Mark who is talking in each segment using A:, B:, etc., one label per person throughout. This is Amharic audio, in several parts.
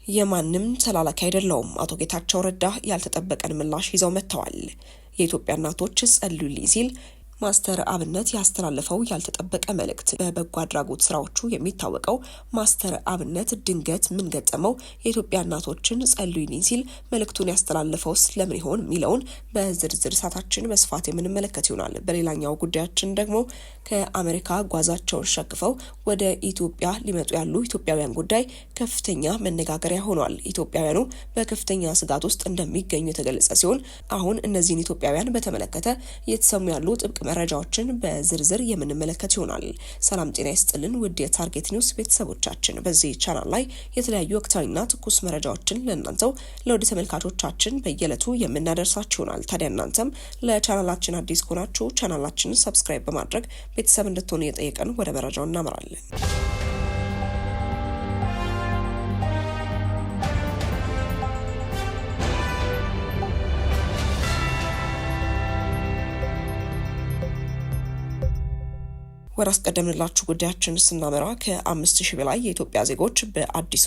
A: የማንም ተላላኪ አይደለውም። አቶ ጌታቸው ረዳ ያልተጠበቀን ምላሽ ይዘው መጥተዋል። የኢትዮጵያ እናቶች ጸልዩልኝ ሲል ማስተር አብነት ያስተላለፈው ያልተጠበቀ መልእክት። በበጎ አድራጎት ስራዎቹ የሚታወቀው ማስተር አብነት ድንገት ምን ገጠመው የኢትዮጵያ እናቶችን ጸልዩልኝ ሲል መልእክቱን ያስተላለፈው ስለምን ይሆን የሚለውን በዝርዝር ሰዓታችን በስፋት የምንመለከት ይሆናል። በሌላኛው ጉዳያችን ደግሞ ከአሜሪካ ጓዛቸውን ሸክፈው ወደ ኢትዮጵያ ሊመጡ ያሉ ኢትዮጵያውያን ጉዳይ ከፍተኛ መነጋገሪያ ሆኗል። ኢትዮጵያውያኑ በከፍተኛ ስጋት ውስጥ እንደሚገኙ የተገለጸ ሲሆን አሁን እነዚህን ኢትዮጵያውያን በተመለከተ እየተሰሙ ያሉ ጥብቅ መረጃዎችን በዝርዝር የምንመለከት ይሆናል። ሰላም ጤና ይስጥልን ውድ የታርጌት ኒውስ ቤተሰቦቻችን፣ በዚህ ቻናል ላይ የተለያዩ ወቅታዊና ትኩስ መረጃዎችን ለእናንተው ለውድ ተመልካቾቻችን በየዕለቱ የምናደርሳችሁ ይሆናል። ታዲያ እናንተም ለቻናላችን አዲስ ከሆናችሁ ቻናላችንን ሰብስክራይብ በማድረግ ቤተሰብ እንድትሆኑ እየጠየቀን ወደ መረጃው እናመራለን። ወደ አስቀደምንላችሁ ጉዳያችን ስናመራ ከ5000 በላይ የኢትዮጵያ ዜጎች በአዲሱ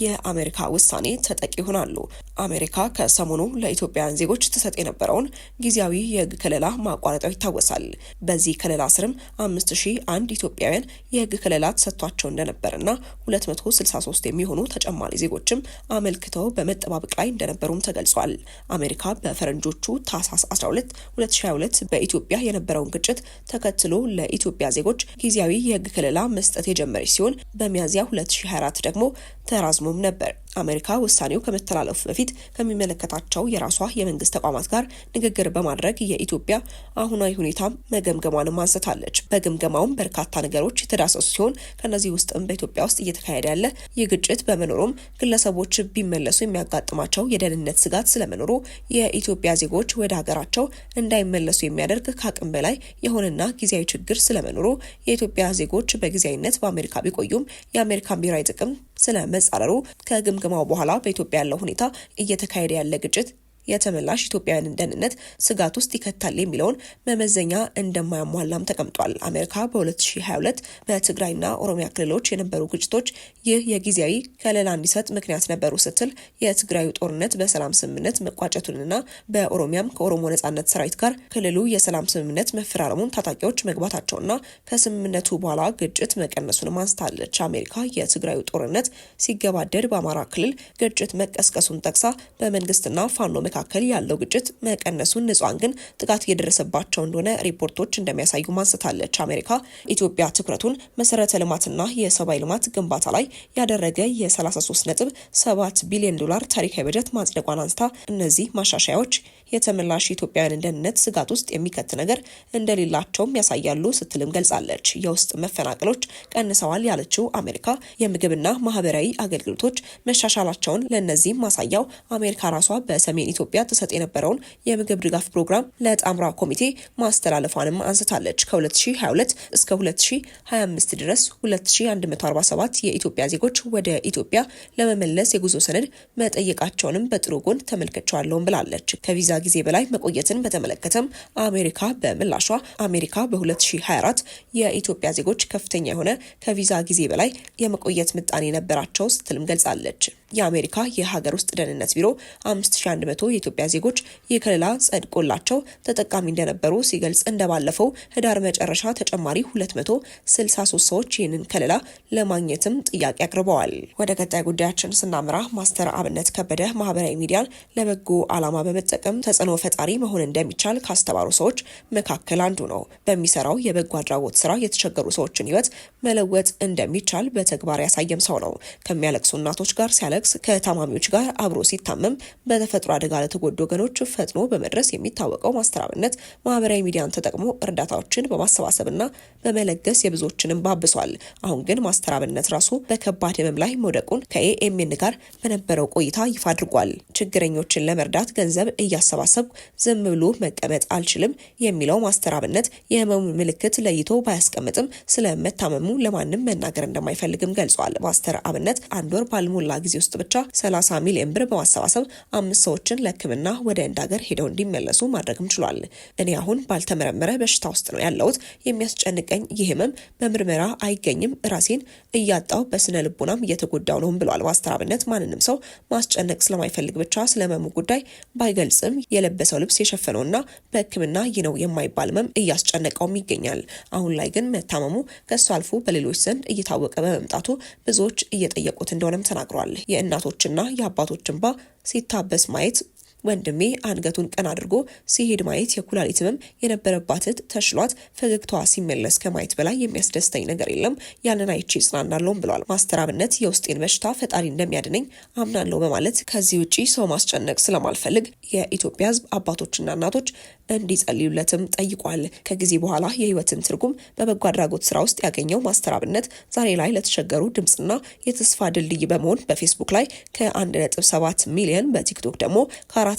A: የአሜሪካ ውሳኔ ተጠቂ ይሆናሉ። አሜሪካ ከሰሞኑ ለኢትዮጵያውያን ዜጎች ትሰጥ የነበረውን ጊዜያዊ የሕግ ከለላ ማቋረጧ ይታወሳል። በዚህ ከለላ ስርም 5001 ኢትዮጵያውያን የሕግ ከለላ ተሰጥቷቸው እንደነበርና 263 የሚሆኑ ተጨማሪ ዜጎችም አመልክተው በመጠባበቅ ላይ እንደነበሩም ተገልጿል። አሜሪካ በፈረንጆቹ ታህሳስ 12 2022 በኢትዮጵያ የነበረውን ግጭት ተከትሎ ለኢትዮጵያ ዜጎች ጊዜያዊ የሕግ ከለላ መስጠት የጀመረች ሲሆን በሚያዝያ 2024 ደግሞ ተራዝሞም ነበር። አሜሪካ ውሳኔው ከመተላለፉ በፊት ከሚመለከታቸው የራሷ የመንግስት ተቋማት ጋር ንግግር በማድረግ የኢትዮጵያ አሁናዊ ሁኔታ መገምገሟንም አንስታለች። በግምገማውም በርካታ ነገሮች የተዳሰሱ ሲሆን ከነዚህ ውስጥም በኢትዮጵያ ውስጥ እየተካሄደ ያለ ይህ ግጭት በመኖሩም ግለሰቦች ቢመለሱ የሚያጋጥማቸው የደህንነት ስጋት ስለመኖሩ፣ የኢትዮጵያ ዜጎች ወደ ሀገራቸው እንዳይመለሱ የሚያደርግ ከአቅም በላይ የሆነና ጊዜያዊ ችግር ስለመኖሩ፣ የኢትዮጵያ ዜጎች በጊዜያዊነት በአሜሪካ ቢቆዩም የአሜሪካን ብሔራዊ ጥቅም ስለመጻረሩ፣ ከግምገማው በኋላ በኢትዮጵያ ያለው ሁኔታ እየተካሄደ ያለ ግጭት የተመላሽ ኢትዮጵያውያንን ደህንነት ስጋት ውስጥ ይከታል የሚለውን መመዘኛ እንደማያሟላም ተቀምጧል። አሜሪካ በ2022 በትግራይና ኦሮሚያ ክልሎች የነበሩ ግጭቶች ይህ የጊዜያዊ ከለላ እንዲሰጥ ምክንያት ነበሩ ስትል የትግራዩ ጦርነት በሰላም ስምምነት መቋጨቱንና በኦሮሚያም ከኦሮሞ ነጻነት ሰራዊት ጋር ክልሉ የሰላም ስምምነት መፈራረሙን ታጣቂዎች መግባታቸውና ከስምምነቱ በኋላ ግጭት መቀነሱንም አንስታለች። አሜሪካ የትግራዩ ጦርነት ሲገባደድ በአማራ ክልል ግጭት መቀስቀሱን ጠቅሳ በመንግስትና ፋኖ መካከል ያለው ግጭት መቀነሱን፣ ንጹሃን ግን ጥቃት እየደረሰባቸው እንደሆነ ሪፖርቶች እንደሚያሳዩ ማንስታለች። አሜሪካ ኢትዮጵያ ትኩረቱን መሰረተ ልማትና የሰብአዊ ልማት ግንባታ ላይ ያደረገ የ33.7 ቢሊዮን ዶላር ታሪካዊ በጀት ማጽደቋን አንስታ እነዚህ ማሻሻያዎች የተመላሽ ኢትዮጵያውያን ደህንነት ስጋት ውስጥ የሚከት ነገር እንደሌላቸውም ያሳያሉ ስትልም ገልጻለች። የውስጥ መፈናቀሎች ቀንሰዋል ያለችው አሜሪካ የምግብና ማህበራዊ አገልግሎቶች መሻሻላቸውን፣ ለእነዚህም ማሳያው አሜሪካ ራሷ በሰሜን ኢትዮጵያ ተሰጥ የነበረውን የምግብ ድጋፍ ፕሮግራም ለጣምራ ኮሚቴ ማስተላለፏንም አንስታለች። ከ2022 እስከ 2025 ድረስ 2147 የኢትዮጵያ ዜጎች ወደ ኢትዮጵያ ለመመለስ የጉዞ ሰነድ መጠየቃቸውንም በጥሩ ጎን ተመልክቻለሁም ብላለች። ከቪዛ ጊዜ በላይ መቆየትን በተመለከተም አሜሪካ በምላሿ አሜሪካ በ2024 የኢትዮጵያ ዜጎች ከፍተኛ የሆነ ከቪዛ ጊዜ በላይ የመቆየት ምጣኔ ነበራቸው ስትልም ገልጻለች። የአሜሪካ የሀገር ውስጥ ደህንነት ቢሮ 5100 የኢትዮጵያ ዜጎች የከለላ ጸድቆላቸው ተጠቃሚ እንደነበሩ ሲገልጽ እንደባለፈው ህዳር መጨረሻ ተጨማሪ 263 ሰዎች ይህንን ከለላ ለማግኘትም ጥያቄ አቅርበዋል። ወደ ቀጣይ ጉዳያችን ስናምራ ማስተር አብነት ከበደ ማህበራዊ ሚዲያን ለበጎ ዓላማ በመጠቀም ተጽዕኖ ፈጣሪ መሆን እንደሚቻል ካስተማሩ ሰዎች መካከል አንዱ ነው። በሚሰራው የበጎ አድራጎት ስራ የተቸገሩ ሰዎችን ህይወት መለወጥ እንደሚቻል በተግባር ያሳየም ሰው ነው። ከሚያለቅሱ እናቶች ጋር ሲያለቅስ፣ ከታማሚዎች ጋር አብሮ ሲታመም፣ በተፈጥሮ አደጋ ለተጎዱ ወገኖች ፈጥኖ በመድረስ የሚታወቀው ማስተር አብነት ማህበራዊ ሚዲያን ተጠቅሞ እርዳታዎችን በማሰባሰብና በመለገስ የብዙዎችንም ባብሷል። አሁን ግን ማስተር አብነት ራሱ በከባድ ህመም ላይ መውደቁን ከኤኤምኤን ጋር በነበረው ቆይታ ይፋ አድርጓል። ችግረኞችን ለመርዳት ገንዘብ እያሰባሰበ ካላሰባሰብ ዝም ብሎ መቀመጥ አልችልም የሚለው ማስተር አብነት የህመሙ ምልክት ለይቶ ባያስቀምጥም ስለ መታመሙ ለማንም መናገር እንደማይፈልግም ገልጿል። ማስተር አብነት አንድ ወር ባልሞላ ጊዜ ውስጥ ብቻ 30 ሚሊዮን ብር በማሰባሰብ 5 ሰዎችን ለሕክምና ወደ ህንድ ሀገር ሄደው እንዲመለሱ ማድረግም ችሏል። እኔ አሁን ባልተመረመረ በሽታ ውስጥ ነው ያለሁት። የሚያስጨንቀኝ ይህ ህመም በምርመራ አይገኝም። ራሴን እያጣው በስነ ልቦናም እየተጎዳው ነው ብሏል። ማስተር አብነት ማንንም ሰው ማስጨነቅ ስለማይፈልግ ብቻ ስለህመሙ ጉዳይ ባይገልጽም የለበሰው ልብስ የሸፈነውና በሕክምና ይህ ነው የማይባል ህመም እያስጨነቀውም ይገኛል። አሁን ላይ ግን መታመሙ ከሱ አልፎ በሌሎች ዘንድ እየታወቀ በመምጣቱ ብዙዎች እየጠየቁት እንደሆነም ተናግሯል። የእናቶችና የአባቶች እንባ ሲታበስ ማየት፣ ወንድሜ አንገቱን ቀና አድርጎ ሲሄድ ማየት፣ የኩላሊት ህመም የነበረባት እህት ተሽሏት ፈገግታዋ ሲመለስ ከማየት በላይ የሚያስደስተኝ ነገር የለም። ያንን አይቼ ጽናናለሁም ብሏል። ማስተር አብነት የውስጤን በሽታ ፈጣሪ እንደሚያድነኝ አምናለሁ በማለት ከዚህ ውጪ ሰው ማስጨነቅ ስለማልፈልግ የኢትዮጵያ ህዝብ አባቶችና እናቶች እንዲጸልዩለትም ጠይቋል። ከጊዜ በኋላ የህይወትን ትርጉም በበጎ አድራጎት ስራ ውስጥ ያገኘው ማስተር አብነት ዛሬ ላይ ለተቸገሩ ድምጽና የተስፋ ድልድይ በመሆን በፌስቡክ ላይ ከ1.7 ሚሊዮን በቲክቶክ ደግሞ ከ4.8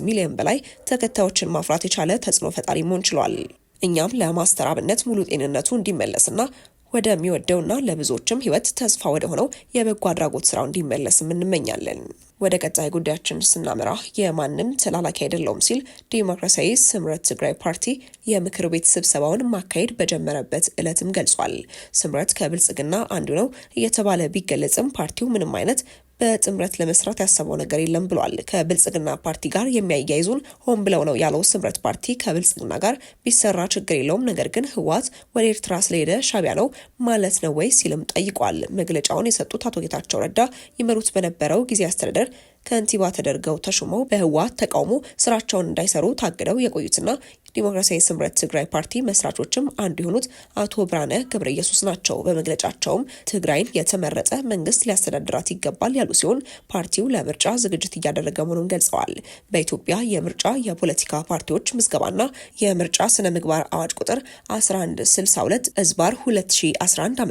A: ሚሊዮን በላይ ተከታዮችን ማፍራት የቻለ ተጽዕኖ ፈጣሪ መሆን ችሏል። እኛም ለማስተር አብነት ሙሉ ጤንነቱ እንዲመለስና ወደሚወደውና ለብዙዎችም ህይወት ተስፋ ወደ ሆነው የበጎ አድራጎት ስራው እንዲመለስም እንመኛለን። ወደ ቀጣይ ጉዳያችን ስናመራ የማንም ተላላኪ አይደለውም ሲል ዲሞክራሲያዊ ስምረት ትግራይ ፓርቲ የምክር ቤት ስብሰባውን ማካሄድ በጀመረበት ዕለትም ገልጿል። ስምረት ከብልጽግና አንዱ ነው እየተባለ ቢገለጽም ፓርቲው ምንም አይነት በጥምረት ለመስራት ያሰበው ነገር የለም ብሏል። ከብልጽግና ፓርቲ ጋር የሚያያይዙን ሆን ብለው ነው ያለው ስምረት ፓርቲ ከብልጽግና ጋር ቢሰራ ችግር የለውም፣ ነገር ግን ህወሓት ወደ ኤርትራ ስለሄደ ሻዕቢያ ነው ማለት ነው ወይ ሲልም ጠይቋል። መግለጫውን የሰጡት አቶ ጌታቸው ረዳ ይመሩት በነበረው ጊዜ አስተዳደር ከንቲባ ተደርገው ተሾመው በህወሓት ተቃውሞ ስራቸውን እንዳይሰሩ ታግደው የቆዩትና ዲሞክራሲያዊ ስምረት ትግራይ ፓርቲ መስራቾችም አንዱ የሆኑት አቶ ብርሃነ ገብረ ኢየሱስ ናቸው። በመግለጫቸውም ትግራይን የተመረጠ መንግስት ሊያስተዳድራት ይገባል ያሉ ሲሆን ፓርቲው ለምርጫ ዝግጅት እያደረገ መሆኑን ገልጸዋል። በኢትዮጵያ የምርጫ የፖለቲካ ፓርቲዎች ምዝገባና የምርጫ ስነ ምግባር አዋጅ ቁጥር 1162 ዝባር 2011 ዓ.ም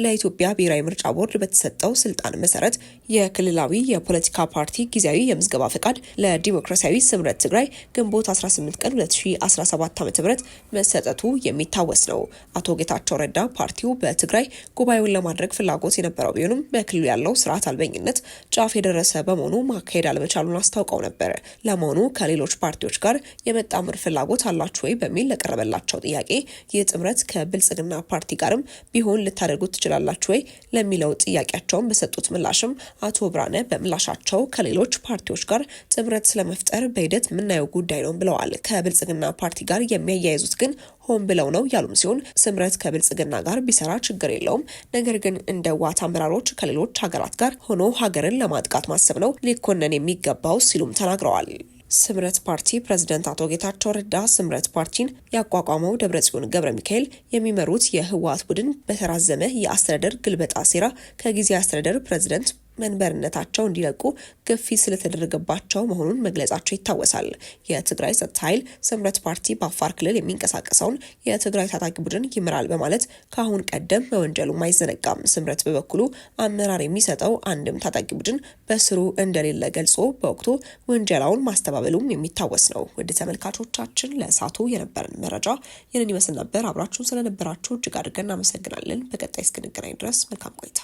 A: ለኢትዮጵያ ብሔራዊ ምርጫ ቦርድ በተሰጠው ስልጣን መሰረት የክልላዊ የፖለቲካ ፓርቲ ጊዜያዊ የምዝገባ ፈቃድ ለዲሞክራሲያዊ ስምረት ትግራይ ግንቦት 18 ቀን 2017 ዓ.ም መሰጠቱ የሚታወስ ነው። አቶ ጌታቸው ረዳ ፓርቲው በትግራይ ጉባኤውን ለማድረግ ፍላጎት የነበረው ቢሆንም በክልሉ ያለው ስርዓት አልበኝነት ጫፍ የደረሰ በመሆኑ ማካሄድ አለመቻሉን አስታውቀው ነበር። ለመሆኑ ከሌሎች ፓርቲዎች ጋር የመጣመር ፍላጎት አላችሁ ወይ በሚል ለቀረበላቸው ጥያቄ ይህ ጥምረት ከብልጽግና ፓርቲ ጋርም ቢሆን ልታደርጉት ትችላላችሁ ወይ ለሚለው ጥያቄያቸውን በሰጡት ምላሽም አቶ ብርሃነ በምላሻቸው ከሌሎች ፓርቲዎች ጋር ጥምረት ስለመፍጠር በሂደት የምናየው ጉዳይ ነው ብለዋል። ከብልጽግና ፓርቲ ጋር የሚያያይዙት ግን ሆን ብለው ነው ያሉም ሲሆን ስምረት ከብልጽግና ጋር ቢሰራ ችግር የለውም፣ ነገር ግን እንደ ህወሓት አመራሮች ከሌሎች ሀገራት ጋር ሆኖ ሀገርን ለማጥቃት ማሰብ ነው ሊኮነን የሚገባው ሲሉም ተናግረዋል። ስምረት ፓርቲ ፕሬዝዳንት አቶ ጌታቸው ረዳ ስምረት ፓርቲን ያቋቋመው ደብረጽዮን ገብረ ሚካኤል የሚመሩት የህወሓት ቡድን በተራዘመ የአስተዳደር ግልበጣ ሴራ ከጊዜ አስተዳደር ፕሬዝዳንት መንበርነታቸው እንዲለቁ ግፊት ስለተደረገባቸው መሆኑን መግለጻቸው ይታወሳል። የትግራይ ጸጥታ ኃይል ስምረት ፓርቲ በአፋር ክልል የሚንቀሳቀሰውን የትግራይ ታጣቂ ቡድን ይመራል በማለት ከአሁን ቀደም መወንጀሉም አይዘነጋም። ስምረት በበኩሉ አመራር የሚሰጠው አንድም ታጣቂ ቡድን በስሩ እንደሌለ ገልጾ በወቅቱ ወንጀላውን ማስተባበሉም የሚታወስ ነው። ውድ ተመልካቾቻችን ለእሳቱ የነበረን መረጃ ይህንን ይመስል ነበር። አብራችሁን ስለነበራችሁ እጅግ አድርገን እናመሰግናለን። በቀጣይ እስክንገናኝ ድረስ መልካም ቆይታ